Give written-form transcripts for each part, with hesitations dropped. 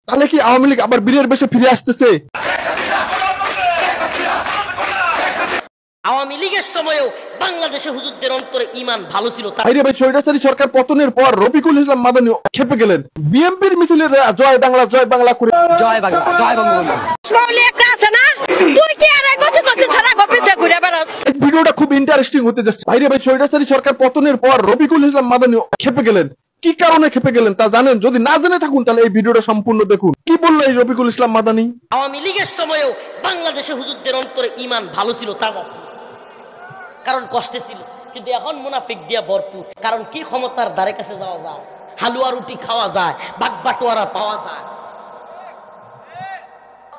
তাহলে কি আওয়ামী লীগ আবার বীরের বেশে ফিরে আসতেছে? আওয়ামী লীগের সময়ও বাংলাদেশে হুজুরদের অন্তরে ঈমান ভালো ছিল। ভাই স্বৈরাচারী সরকার পতনের পর রফিকুল ইসলাম মাদানী খেপে গেলেন। বিএনপির মিছিলে জয় বাংলা করে জয় বাংলা, জয় বঙ্গবন্ধু। একটা আছে না, তুই কি আর গতি ছাড়া গপিছে ঘুরে বেড়াস। এই ভিডিওটা খুব ইন্টারেস্টিং হতে যাচ্ছে। ভাই স্বৈরাচারী সরকার পতনের পর রফিকুল ইসলাম মাদানী খেপে গেলেন। কি কারণে খেপে গেলেন তা জানেন? যদি না জেনে থাকুন তাহলে এই ভিডিওটা সম্পূর্ণ দেখুন। কি বললো এই রফিকুল ইসলাম মাদানী? আওয়ামী লীগের সময়ও বাংলাদেশে হুজুরদের অন্তরে ঈমান ভালো ছিল, তাজা ছিল, কারণ কষ্টে ছিল। কিন্তু এখন মুনাফিক দিয়া ভরপুর। কারণ কি ক্ষমতার দ্বারে কাছে যাওয়া যায়, হালুয়া রুটি খাওয়া যায়, বাগবাটোয়ারা পাওয়া যায়।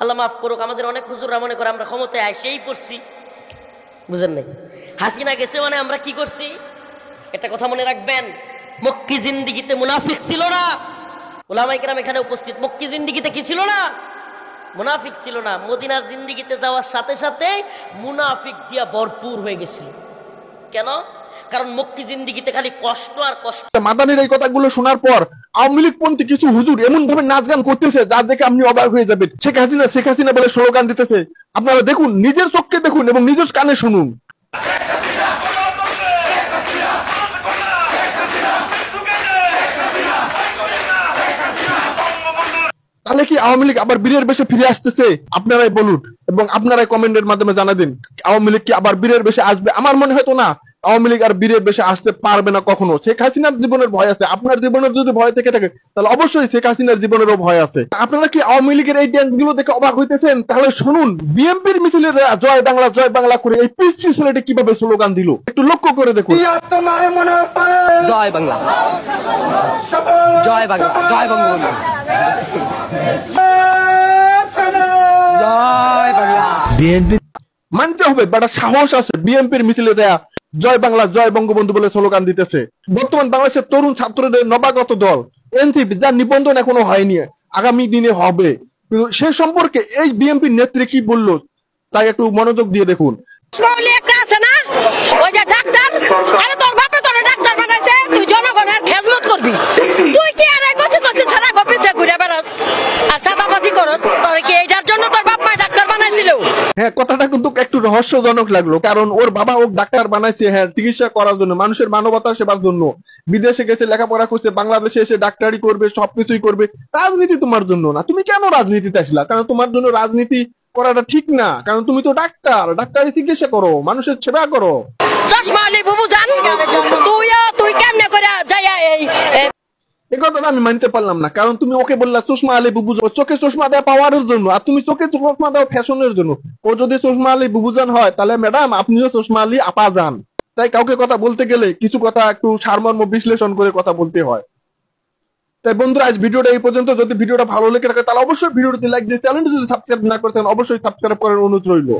আল্লাহ মাফ করুক, আমাদের অনেক হুজুররা মনে করে আমরা ক্ষমতায় আইসেই পড়ছি। বুঝেন নাই? হাসিনা গেছে মানে আমরা কি করছি? একটা কথা মনে রাখবেন, মক্কি জিন্দিগিতে মুনাফিক ছিল না। উলামায়ে কেরাম এখানে উপস্থিত, মক্কি জিন্দিগিতে কি ছিল না? মুনাফিক ছিল না। মদিনার জিন্দিগিতে যাওয়ার সাথে সাথে মুনাফিক দিয়া ভরপুর হয়ে গেছিল। কেন? কারণ মক্কি জিন্দিগিতে খালি কষ্ট আর কষ্ট। মাদানীর এই কথাগুলো শোনার পর আওয়ামী লীগ পন্থী কিছু হুজুর এমন ভাবে নাচ গান করতেছে যা দেখে আপনি অবাক হয়ে যাবেন। শেখ হাসিনা বলে স্লোগান দিতেছে। আপনারা দেখুন, নিজের চোখকে দেখুন এবং নিজের কানে শুনুন। তাহলে কি আওয়ামী লীগ আবার বীরের বেশে ফিরে আসতেছে? আপনারাই বলুন এবং আপনারাই কমেন্টের মাধ্যমে জানা দিন, আওয়ামী লীগ কি আবার বীরের বেশে আসবে? আমার মনে হয় তো না, আওয়ামী লীগ আর বীরের বেশে আসতে পারবে না কখনো। শেখ হাসিনার জীবনের ভয় আছে। আপনার জীবনের যদি ভয় থেকে থাকে তাহলে অবশ্যই শেখ হাসিনার জীবনেরও ভয় আছে। আপনারা কি আওয়ামী লীগের এই ড্যান্স গুলো দেখে অবাক হইতেছেন? তাহলে শুনুন, বিএনপির মিছিলে জয় বাংলা করে এই পিচ্ছি ছেলেটি কিভাবে স্লোগান দিল, একটু লক্ষ্য করে দেখুন। জয় বাংলা, জয় বাংলা, জয় বঙ্গবন্ধু। জয় বাংলা। বিএনপি মানতে হবে, বাট সাহস আছে বিএনপির মিছিলে দেয়া জয় বাংলা জয় বঙ্গবন্ধু বলে স্লোগান দিতেছে। বর্তমান বাংলাদেশের তরুণ ছাত্রদের নবাগত দল এনসিপি, যার নিবন্ধন এখনো হয়নি, আগামী দিনে হবে, সে সম্পর্কে এই বিএনপির নেত্রী কি বললো তাই একটু মনোযোগ দিয়ে দেখুন। একটা আছে না, ওই যে ডাক্তার, আরে তোর বাপে তোর ডাক্তার বানাইছে, তুই জনগণের খেজমত করবি। তুই কি আর গতি ছাড়া গপিছে ঘুরে বেড়াস আর চাঁদাবাজি করস। তোর কি এইটার জন্য তোর বাপ মা ডাক্তার বানাইছিল? হ্যাঁ, কথাটা কিন্তু একটু রহস্যজনক লাগলো, কারণ ওর বাবা ও ডাক্তার বানাইছে, হ্যাঁ, চিকিৎসা করার জন্য, মানুষের মানবতা সেবার জন্য। বিদেশে গেছে, লেখাপড়া করছে, বাংলাদেশে এসে ডাক্তারি করবে, সবকিছুই করবে। রাজনীতি তোমার জন্য না। তুমি কেন রাজনীতিতে আসলা? কারণ তোমার জন্য রাজনীতি করাটা ঠিক না, কারণ তুমি তো ডাক্তার, ডাক্তারি চিকিৎসা করো, মানুষের সেবা করো। চশমা আলী বুবু জান, তুই কেমনে করে যাইয়া এই কথাটা আমি মানতে পারলাম না, কারণ তুমি ওকে বললা চশমা আলী বুবু, চোখে চশমা দেওয়া পাওয়ারের জন্য, আর তুমি চোখে চশমা দেওয়া ফ্যাশনের জন্য। ও যদি চশমা আলী বুবুজান হয় তাহলে ম্যাডাম আপনিও চশমা আলী আপা যান। তাই কাউকে কথা বলতে গেলে কিছু কথা একটু সারমর্ম বিশ্লেষণ করে কথা বলতে হয়। তাই বন্ধুরা, আজ ভিডিওটা এই পর্যন্ত। যদি ভিডিওটা ভালো লেগে থাকে তাহলে অবশ্যই ভিডিওটি লাইক দিয়ে, চ্যানেলটি যদি সাবস্ক্রাইব না করে থাকেন অবশ্যই সাবস্ক্রাইব করার অনুরোধ রইল।